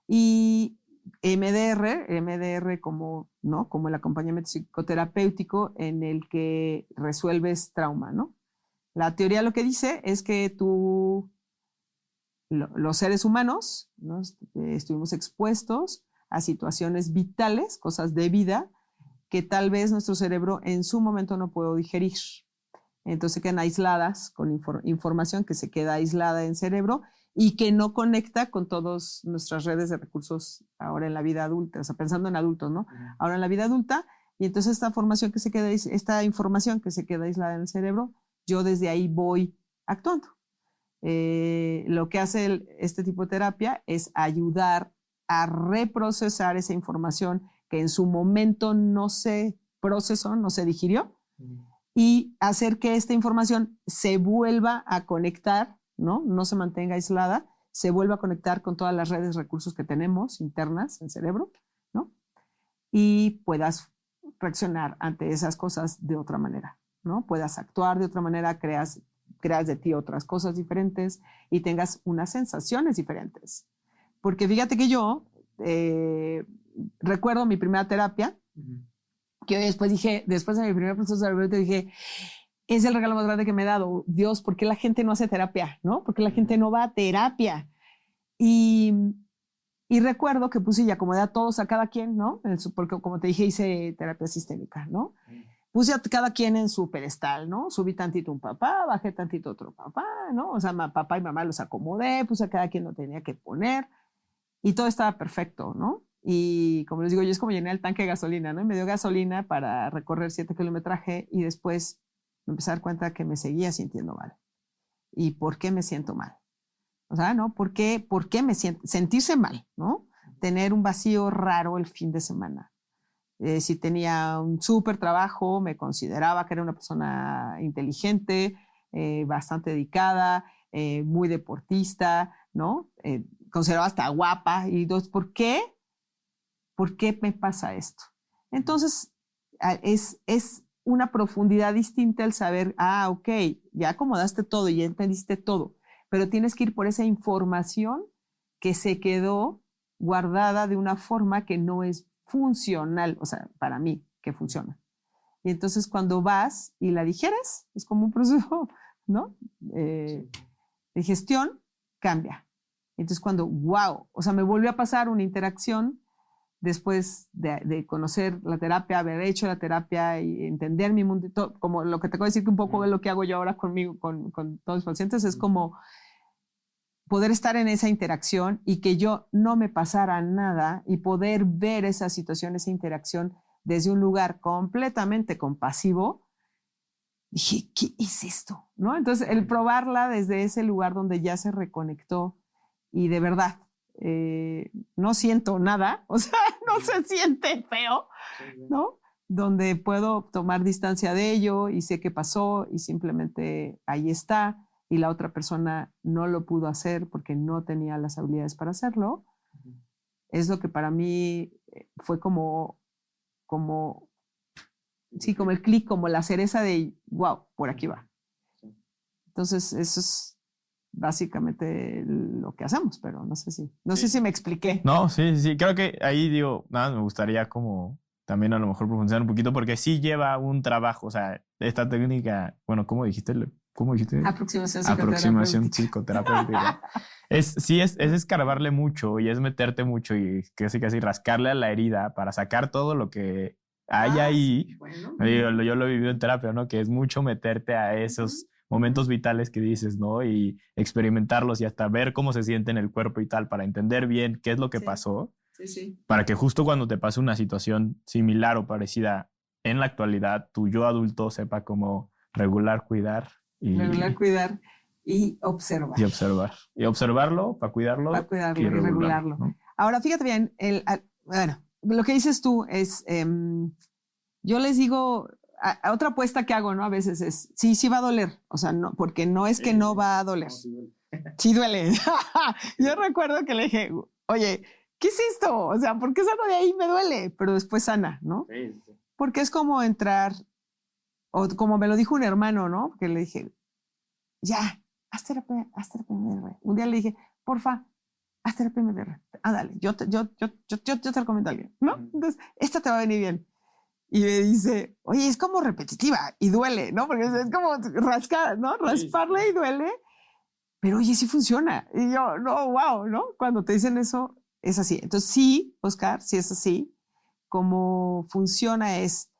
Y MDR como, ¿no? Como el acompañamiento psicoterapéutico en el que resuelves trauma, ¿no? La teoría lo que dice es que los seres humanos, ¿no? Estuvimos expuestos a situaciones vitales, cosas de vida, que tal vez nuestro cerebro en su momento no pudo digerir. Entonces quedan aisladas con información que se queda aislada en cerebro y que no conecta con todas nuestras redes de recursos ahora en la vida adulta, o sea, pensando en adultos, ¿no? Ahora en la vida adulta, y entonces esta información que se queda aislada en el cerebro, yo desde ahí voy actuando. Lo que hace este tipo de terapia es ayudar a reprocesar esa información que en su momento no se procesó, no se digirió, y hacer que esta información se vuelva a conectar, no se mantenga aislada, se vuelva a conectar con todas las redes, recursos que tenemos internas en el cerebro, ¿no? Y puedas reaccionar ante esas cosas de otra manera, ¿no? Puedas actuar de otra manera, creas de ti otras cosas diferentes y tengas unas sensaciones diferentes. Porque fíjate que yo recuerdo mi primera terapia, que después de mi primer proceso de terapia, dije, es el regalo más grande que me he dado. Dios, ¿por qué la gente no hace terapia? ¿No? ¿Por qué la gente no va a terapia? Y recuerdo que puse y acomodé a todos, a cada quien, ¿no? Porque como te dije, hice terapia sistémica, ¿no? Puse a cada quien en su pedestal, ¿no? Subí tantito un papá, bajé tantito otro papá, ¿no? O sea, papá y mamá los acomodé, puse a cada quien lo tenía que poner y todo estaba perfecto, ¿no? Y como les digo, yo es como llené el tanque de gasolina, ¿no? Y me dio gasolina para recorrer 7 kilometraje y después me empecé a dar cuenta que me seguía sintiendo mal. ¿Y por qué me siento mal? O sea, ¿no? ¿Por qué me siento? Sentirse mal, ¿no? Tener un vacío raro el fin de semana. Si tenía un súper trabajo, me consideraba que era una persona inteligente, bastante dedicada, muy deportista, ¿no? Consideraba hasta guapa. Y entonces, ¿por qué? ¿Por qué me pasa esto? Entonces, es una profundidad distinta el saber, ok, ya acomodaste todo, ya entendiste todo, pero tienes que ir por esa información que se quedó guardada de una forma que no es funcional, o sea, para mí, que funciona. Y entonces cuando vas y la digieres, es como un proceso, ¿no? De gestión, cambia. Entonces cuando, wow, o sea, me volvió a pasar una interacción después de conocer la terapia, haber hecho la terapia y entender mi mundo, todo, como lo que te acabo de decir que un poco de lo que hago yo ahora conmigo, con todos los pacientes, es como poder estar en esa interacción y que yo no me pasara nada y poder ver esa situación, esa interacción desde un lugar completamente compasivo. Dije, ¿qué es esto? ¿No? Entonces, el probarla desde ese lugar donde ya se reconectó y de verdad no siento nada, o sea, no se siente feo, ¿no? Donde puedo tomar distancia de ello y sé qué pasó y simplemente ahí está y la otra persona no lo pudo hacer porque no tenía las habilidades para hacerlo, es lo que para mí fue como el clic, como la cereza de, wow, por aquí va. Entonces, eso es básicamente lo que hacemos, pero no sé si me expliqué. No, sí. Creo que ahí digo, nada, me gustaría como también a lo mejor profundizar un poquito porque sí lleva un trabajo, o sea, esta técnica, bueno, ¿cómo dijiste? Aproximación psicoterapéutica. es escarbarle mucho y es meterte mucho y casi rascarle a la herida para sacar todo lo que hay ahí. Bueno. Yo lo he vivido en terapia, ¿no? Que es mucho meterte a esos momentos vitales que dices, ¿no? Y experimentarlos y hasta ver cómo se siente en el cuerpo y tal para entender bien qué es lo que pasó. Sí. Para que justo cuando te pase una situación similar o parecida en la actualidad, tu yo adulto sepa cómo cuidar y observar. Y observarlo para cuidarlo. Y regularlo. ¿No? Ahora, fíjate bien, bueno, lo que dices tú es, yo les digo, a otra apuesta que hago, ¿no? A veces es, sí va a doler, o sea, no, porque no es que no va a doler. Sí duele. Yo recuerdo que le dije, oye, ¿qué es esto? O sea, ¿por qué salgo de ahí? Me duele, pero después sana, ¿no? Sí. Porque es como entrar, o como me lo dijo un hermano, ¿no? Que le dije, ya, haz terapia MDR. Un día le dije, porfa, haz terapia MDR. Dale, yo te recomiendo a alguien, ¿no? Entonces, esta te va a venir bien. Y me dice, oye, es como repetitiva y duele, ¿no? Porque es como rascar, ¿no? Rasparle y duele. Pero oye, sí funciona. Y yo, no, wow, ¿no? Cuando te dicen eso, es así. Entonces, sí, Oscar, sí es así. Como funciona es,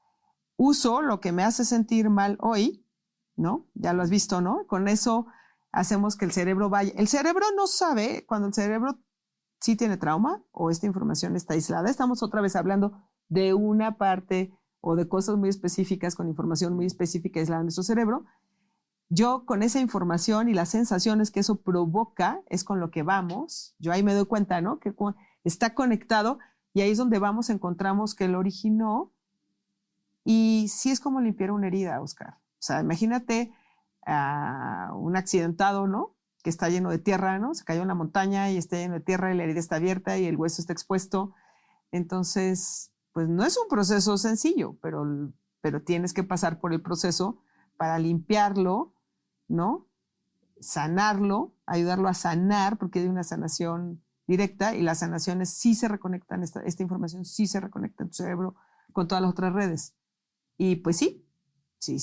uso lo que me hace sentir mal hoy, ¿no? Ya lo has visto, ¿no? Con eso hacemos que el cerebro vaya. El cerebro no sabe cuando el cerebro sí tiene trauma o esta información está aislada. Estamos otra vez hablando de una parte o de cosas muy específicas con información muy específica aislada en nuestro cerebro. Yo con esa información y las sensaciones que eso provoca es con lo que vamos. Yo ahí me doy cuenta, ¿no? Que está conectado y ahí es donde vamos, encontramos que lo originó y sí es como limpiar una herida, Oscar. O sea, imagínate un accidentado, ¿no? Que está lleno de tierra, ¿no? Se cayó en la montaña y está lleno de tierra y la herida está abierta y el hueso está expuesto. Entonces, pues no es un proceso sencillo, pero tienes que pasar por el proceso para limpiarlo, ¿no? Sanarlo, ayudarlo a sanar, porque hay una sanación directa y las sanaciones sí se reconectan, esta información sí se reconecta en tu cerebro con todas las otras redes. Y pues sí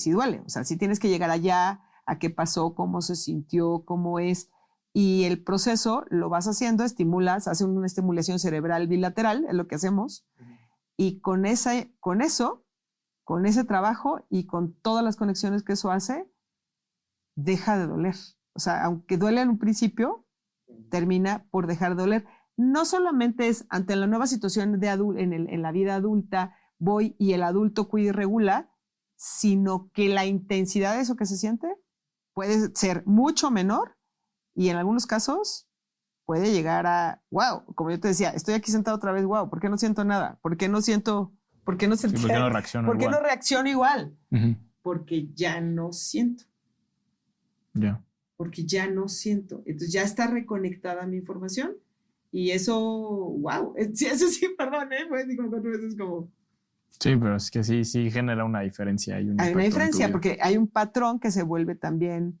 duele. O sea, sí tienes que llegar allá, a qué pasó, cómo se sintió, cómo es. Y el proceso lo vas haciendo, haces una estimulación cerebral bilateral, es lo que hacemos. Y con ese trabajo y con todas las conexiones que eso hace, deja de doler. O sea, aunque duele en un principio, termina por dejar de doler. No solamente es ante la nueva situación en la vida adulta, voy y el adulto cuida y regula, sino que la intensidad de eso que se siente puede ser mucho menor y en algunos casos puede llegar a, wow, como yo te decía, estoy aquí sentado otra vez, wow, ¿por qué no siento nada? ¿Por qué no siento? ¿Por qué no reacciono igual? ¿Por qué no reacciono igual? Uh-huh. Porque ya no siento. Ya. Porque ya no siento. Entonces ya está reconectada mi información y eso, wow, eso sí, perdón, pues digo 4 veces como... Sí, pero es que sí genera una diferencia. Hay una diferencia porque hay un patrón que se vuelve también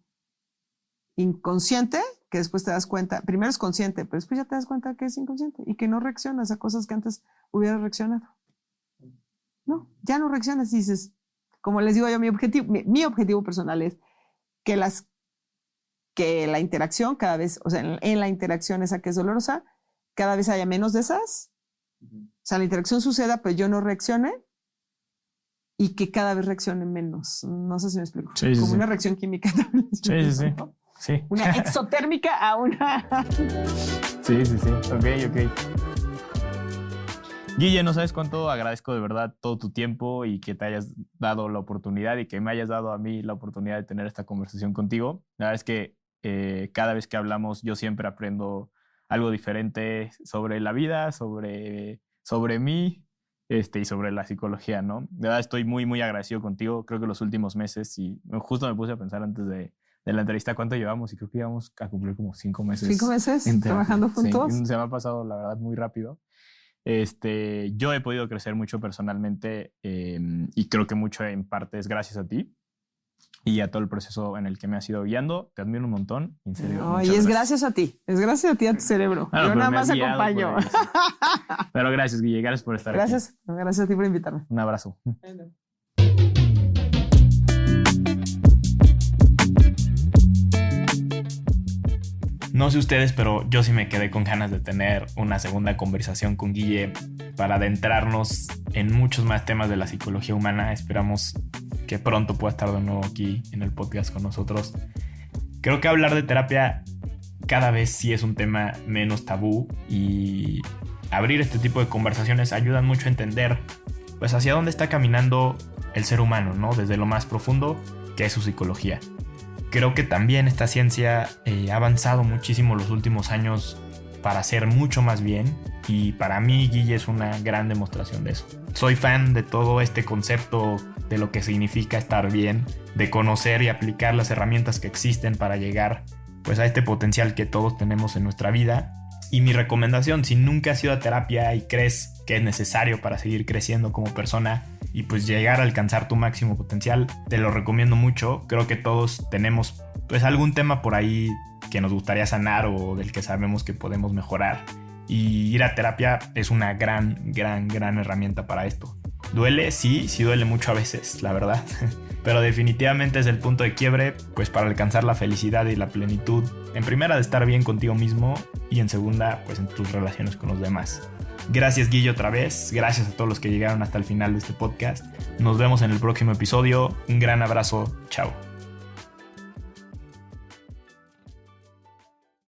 inconsciente, que después te das cuenta, primero es consciente, pero después ya te das cuenta que es inconsciente y que no reaccionas a cosas que antes hubieras reaccionado. No, ya no reaccionas y dices, como les digo yo, mi objetivo personal es que la interacción cada vez, o sea, en la interacción esa que es dolorosa, cada vez haya menos de esas. O sea, la interacción suceda, pero yo no reaccione y que cada vez reaccione menos. No sé si me explico. Sí, como una reacción química también. Sí. Sí. Una exotérmica a una... Sí. Ok. Guille, no sabes cuánto agradezco de verdad todo tu tiempo y que te hayas dado la oportunidad y que me hayas dado a mí la oportunidad de tener esta conversación contigo. La verdad es que cada vez que hablamos yo siempre aprendo algo diferente sobre la vida, sobre mí y sobre la psicología, ¿no? De verdad estoy muy, muy agradecido contigo. Creo que los últimos meses, y justo me puse a pensar antes de la entrevista cuánto llevamos y creo que íbamos a cumplir como 5 meses. 5 meses trabajando juntos. Sí, se me ha pasado la verdad muy rápido. Yo he podido crecer mucho personalmente y creo que mucho en parte es gracias a ti y a todo el proceso en el que me has ido guiando. Te admiro un montón, en serio. No, y es gracias a ti, a tu cerebro. Bueno, yo nada más acompaño. Pero gracias, Guille, gracias por estar aquí. Gracias a ti por invitarme. Un abrazo. No sé ustedes, pero yo sí me quedé con ganas de tener una segunda conversación con Guille para adentrarnos en muchos más temas de la psicología humana. Esperamos que pronto pueda estar de nuevo aquí en el podcast con nosotros. Creo que hablar de terapia cada vez sí es un tema menos tabú y abrir este tipo de conversaciones ayudan mucho a entender pues hacia dónde está caminando el ser humano, ¿no? Desde lo más profundo que es su psicología. Creo que también esta ciencia ha avanzado muchísimo los últimos años para hacer mucho más bien y para mí Guille es una gran demostración de eso. Soy fan de todo este concepto de lo que significa estar bien, de conocer y aplicar las herramientas que existen para llegar pues a este potencial que todos tenemos en nuestra vida. Y mi recomendación, si nunca has ido a terapia y crees que es necesario para seguir creciendo como persona y pues llegar a alcanzar tu máximo potencial, te lo recomiendo mucho. Creo que todos tenemos pues algún tema por ahí que nos gustaría sanar o del que sabemos que podemos mejorar. Y ir a terapia es una gran herramienta para esto. Duele, sí duele mucho a veces, la verdad. Pero definitivamente es el punto de quiebre, pues para alcanzar la felicidad y la plenitud. En primera, de estar bien contigo mismo, y en segunda, pues en tus relaciones con los demás. Gracias, Guillo, otra vez. Gracias a todos los que llegaron hasta el final de este podcast. Nos vemos en el próximo episodio. Un gran abrazo. Chao.